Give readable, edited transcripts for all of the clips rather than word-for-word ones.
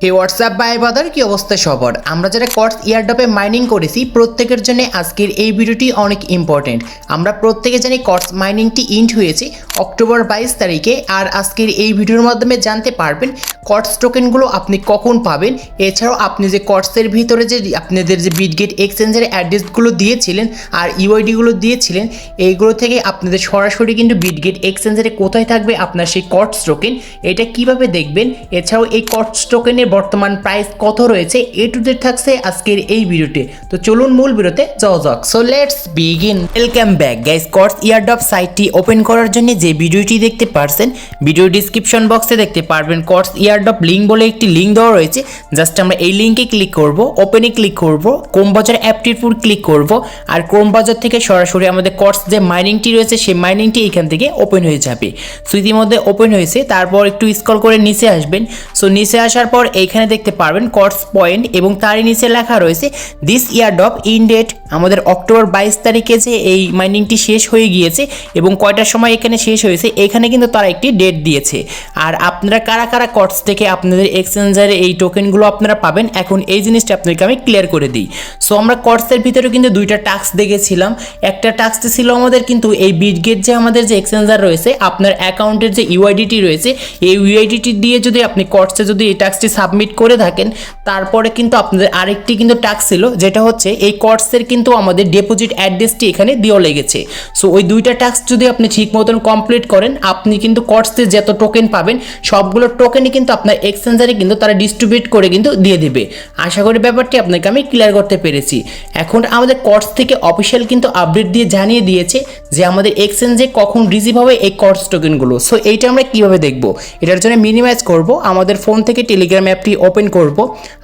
হে WhatsApp ভাই বাদার কি অবস্থা সবার। আমরা যারা কর্স এয়ারড্রপে মাইনিং করেছি প্রত্যেকের জন্য আজকের এই ভিডিওটি অনেক ইম্পর্টেন্ট। আমরা প্রত্যেকে জানি কর্স মাইনিংটি ইন্ড হয়েছে অক্টোবর 22 তারিখে। আর আজকের এই ভিডিওর মাধ্যমে জানতে পারবেন কর্স টোকেনগুলো আপনি কখন পাবেন। এছাড়াও আপনি যে কর্সের ভিতরে যে আপনাদের যে বিটগেট এক্সচেঞ্জের অ্যাড্রেসগুলো দিয়েছিলেন আর ইউআইডিগুলো দিয়েছিলেন, এইগুলো থেকে আপনাদের সরাসরি কিন্তু বিটগেট এক্সচেঞ্জারে কোথায় থাকবে আপনার সেই কর্স টোকেন, এটা কিভাবে দেখবেন। এছাড়াও এই কর্স টোকেনের বর্তমান প্রাইস কত রয়েছে, এ টু জেড থাকছে আজকের এই ভিডিওতে। তো চলুন মূল ভিডিওতে যাওয়া যাক। So let's begin. Welcome back guys. কর্স airdrop সাইটটি ওপেন করার জন্য যে ভিডিওটি দেখতে পারছেন, ভিডিও ডিসক্রিপশন বক্সে দেখতে পারবেন কর্স এয়ারড্রপ লিঙ্ক বলে একটি লিঙ্ক দেওয়া রয়েছে। জাস্ট আমরা এই লিঙ্কে ক্লিক করব, ওপেনে ক্লিক করব, ক্রোম ব্রাউজার অ্যাপটির উপর ক্লিক করব। আর ক্রোম ব্রাউজার থেকে সরাসরি আমাদের কর্স যে মাইনিংটি রয়েছে সেই মাইনিংটি এখান থেকে ওপেন হয়ে যাবে। সো ইতিমধ্যে ওপেন হয়েছে। তারপর একটু স্ক্রল করে নিচে আসবেন। সো নিচে আসার পর এইখানে দেখতে পারবেন কর্স পয়েন্ট এবং তারই নিচে লেখা রয়েছে দিস এয়ারড্রপ ইন ডেট। আমাদের অক্টোবর 22 তারিখে যে এই মাইনিংটি শেষ হয়ে গিয়েছে এবং কয়টার সময় এখানে শেষ হয়েছে এখানে কিন্তু তারা একটি ডেট দিয়েছে। আর আপনারা কারা কারা কর্স থেকে আপনাদের এক্সচেঞ্জারে এই টোকেনগুলো আপনারা পাবেন, এখন এই জিনিসটা আপনাকে আমি ক্লিয়ার করে দিই। সো আমরা কর্সের ভিতরে কিন্তু দুইটা টাস্ক দেখেছিলাম। একটা টাস্ক ছিল আমাদের কিন্তু এই বিটগেট যে আমাদের যে এক্সচেঞ্জার রয়েছে, আপনার অ্যাকাউন্টের যে ইউআইডিটি রয়েছে এই ইউআইডিটি দিয়ে যদি আপনি কর্সে যদি এই টাস্কটি সাবমিট করে থাকেন, তারপরে কিন্তু আপনাদের আরেকটি কিন্তু টাস্ক ছিল যেটা হচ্ছে এই কর্সের কিন্তু আমাদের ডিপোজিট অ্যাড্রেসটি এখানে দেওয়া লেগেছে। সো ওই দুইটা টাস্ক যদি আপনি ঠিক মতন কমপ্লিট করেন, আপনি কিন্তু কর্সে যত টোকেন পাবেন সবগুলো টোকেনই কিন্তু আপনার এক্সচেঞ্জারে কিন্তু তারা ডিস্ট্রিবিউট করে কিন্তু দিয়ে দেবে। আশা করি ব্যাপারটি আপনাকে আমি ক্লিয়ার করতে পেরেছি। এখন আমাদের কর্স থেকে অফিসিয়াল কিন্তু আপডেট দিয়ে জানিয়ে দিয়েছে যে আমাদের এক্সচেঞ্জে কখন রিসিভ হবে এই কর্স টোকেনগুলো। সো এইটা আমরা কিভাবে দেখব, এটার জন্য মিনিমাইজ করব। আমাদের ফোন থেকে টেলিগ্রাম অ্যাপটি ওপেন করব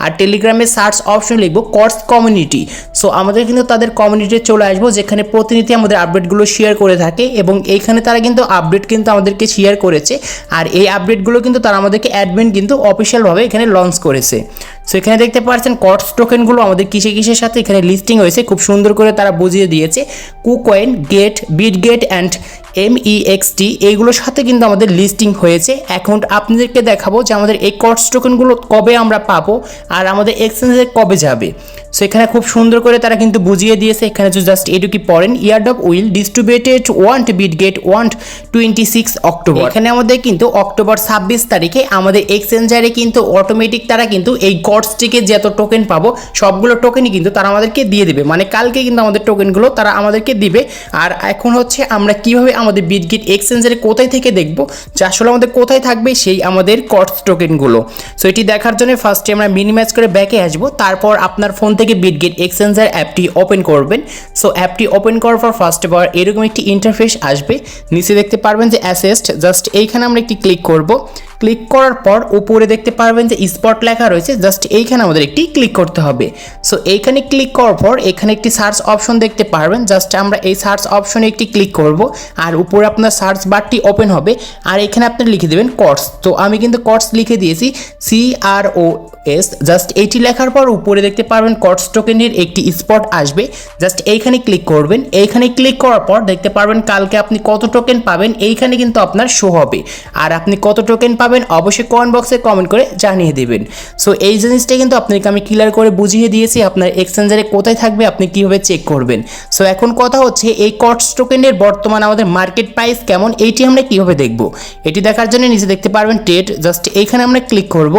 আর টেলিগ্রামে সার্চ অপশন লিখব কর্স কমিউনিটি। সো আমাদের কিন্তু তাদের কমিউনিটিতে চলে আসবো যেখানে প্রতিনিধি আমাদের আপডেটগুলো শেয়ার করে থাকে এবং এইখানে তারা কিন্তু আপডেট কিন্তু আমাদেরকে শেয়ার করেছে। আর এই আপডেটগুলো কিন্তু তারা আমাদেরকে অ্যাডমিন কিন্তু অফিসিয়ালভাবে এখানে লঞ্চ করেছে। সো এখানে দেখতে পাচ্ছেন কর্স টোকেনগুলো আমাদের কিসের সাথে এখানে লিস্টিং হয়েছে, খুব সুন্দর করে তারা বুঝিয়ে দিয়েছে। KuCoin, Gate, Bitget and MEXT এইগুলোর সাথে কিন্তু আমাদের লিস্টিং হয়েছে। এখন আপনাদেরকে দেখাবো যে আমাদের এই কর্স টোকেনগুলো কবে আমরা পাবো আর আমাদের এক্সচেঞ্জে কবে যাবে। সো এখানে খুব সুন্দর করে তারা কিন্তু বুঝিয়ে দিয়েছে। এখানে জাস্ট এটুকু পড়েন, airdrop will distributed want Bitget want 26 October. এখানে আমাদের কিন্তু অক্টোবর 26 তারিখে আমাদের এক্সচেঞ্জারে কিন্তু অটোমেটিক তারা কিন্তু এই কর্স থেকে যত টোকেন পাবো সবগুলো টোকেনই কিন্তু তারা আমাদেরকে দিয়ে দেবে। মানে কালকে কিন্তু আমাদের টোকেনগুলো তারা আমাদেরকে দিবে। আর এখন হচ্ছে আমরা কিভাবে আমাদের বিটগেট এক্সচেঞ্জারে কোথায় থেকে দেখবো যে আসলে আমাদের কোথায় থাকবে সেই আমাদের কর্স টোকেনগুলো। সো এটি দেখার জন্য ফার্স্টে আমরা মিনিমাইজ করে ব্যাকে আসবো। তারপর আপনার ফোন থেকে বিটগেট এক্সচেঞ্জার অ্যাপটি ওপেন করবেন। সো অ্যাপটি ওপেন করার পর ফার্স্টে বার এরকম একটি ইন্টারফেস আসবে। নিচে দেখতে পারবেন যে অ্যাসেস্ট, জাস্ট এইখানে আমরা একটি ক্লিক করব। ক্লিক করার পর উপরে দেখতে পারবেন যে স্পট লেখা রয়েছে, জাস্ট এইখানে আমাদের একটি ক্লিক করতে হবে। সো এইখানে ক্লিক করার পর এখানে একটি সার্চ অপশন দেখতে পারবেন, জাস্ট আমরা এই সার্চ অপশনে একটি ক্লিক করব আর উপরে আপনার সার্চ বারটি ওপেন হবে আর এখানে আপনি লিখে দেবেন কর্স। তো আমি কিন্তু কর্স লিখে দিয়েছি, CROS। জাস্ট এইটি লেখার পর উপরে দেখতে পারবেন কর্স টোকেনের একটি স্পট আসবে, জাস্ট এইখানে ক্লিক করবেন। এইখানে ক্লিক করার পর দেখতে পারবেন কালকে আপনি কত টোকেন পাবেন এইখানে কিন্তু আপনার শো হবে। আর আপনি কত টোকেন পাবেন অবশ্যই কমেন্ট বক্সে কমেন্ট করে জানিয়ে দেবেন। সো এই জিনিসটা কিন্তু আপনাকে আমি ক্লিয়ার করে বুঝিয়ে দিয়েছি আপনার এক্সচেঞ্জারে কোথায় থাকবে আপনি কিভাবে চেক করবেন। সো এখন কথা হচ্ছে এই কর্স টোকেনের বর্তমান আমাদের মার্কেট প্রাইস কেমন, এইটি আমরা কিভাবে দেখব। এটি দেখার জন্য নিচে দেখতে পারবেন ট্রেড, জাস্ট এইখানে আমরা ক্লিক করব।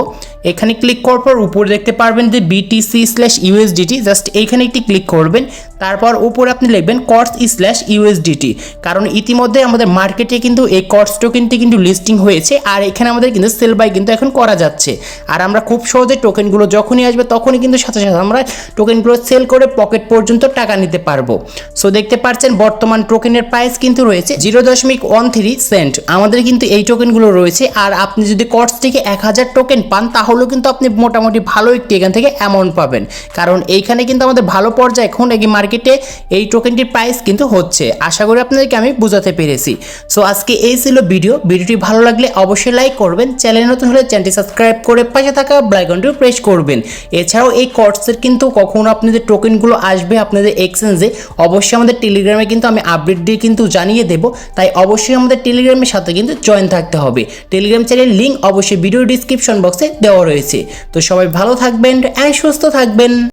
এখানে ক্লিক করার পর উপরে দেখতে পারবেন যে BTC/USDT, জাস্ট এইখানে একটি ক্লিক করবেন। তারপর উপরে আপনি লিখবেন কর্স/USDT, কারণ ইতিমধ্যে আমাদের মার্কেটে কিন্তু এই কর্স টোকেনটি কিন্তু লিস্টিং হয়েছে আর এখানে আমাদের কিন্তু সেল বাই কিন্তু এখন করা যাচ্ছে। আর আমরা খুব সহজে টোকেনগুলো যখনই আসবে তখনই কিন্তু সাথে সাথে আমরা টোকেনগুলো সেল করে পকেট পর্যন্ত টাকা নিতে পারবো। সো দেখতে পাচ্ছেন বর্তমান টোকেনের প্রাইস কিন্তু রয়েছে 0.13 সেন্ট আমাদের কিন্তু এই টোকেনগুলো রয়েছে। আর আপনি যদি কর্স থেকে 1000 টোকেন পান তাহলেও কিন্তু আপনি মোটামুটি ভালো একটি এখান থেকে অ্যামাউন্ট পাবেন, কারণ এইখানে কিন্তু আমাদের ভালো পর্যায়ে এখন এই মার্কেটে এই টোকেনটির প্রাইস কিন্তু হচ্ছে। আশা করি আপনাদেরকে আমি বোঝাতে পেরেছি। সো আজকে এই ছিল ভিডিওটি ভালো লাগলে অবশ্যই লাইক করবেন, চ্যানেল নতুন হলে চ্যানেলটি সাবস্ক্রাইব করে পাশে থাকা বেল আইকনটি প্রেস করবেন। এছাড়াও এই কর্সের কিন্তু কখন আপনাদের টোকেনগুলো আসবে আপনাদের এক্সচেঞ্জে অবশ্যই আমাদের টেলিগ্রামে কিন্তু আমি আপডেট দিয়ে কিন্তু জানিয়ে দেব। তাই অবশ্যই আমাদের টেলিগ্রামের সাথে কিন্তু জয়েন থাকতে হবে। টেলিগ্রাম চ্যানেলের লিঙ্ক অবশ্যই ভিডিও ডিসক্রিপশন বক্সে দেওয়া রয়েছে। তো সবাই ভালো থাকবেন এন্ড সুস্থ থাকবেন।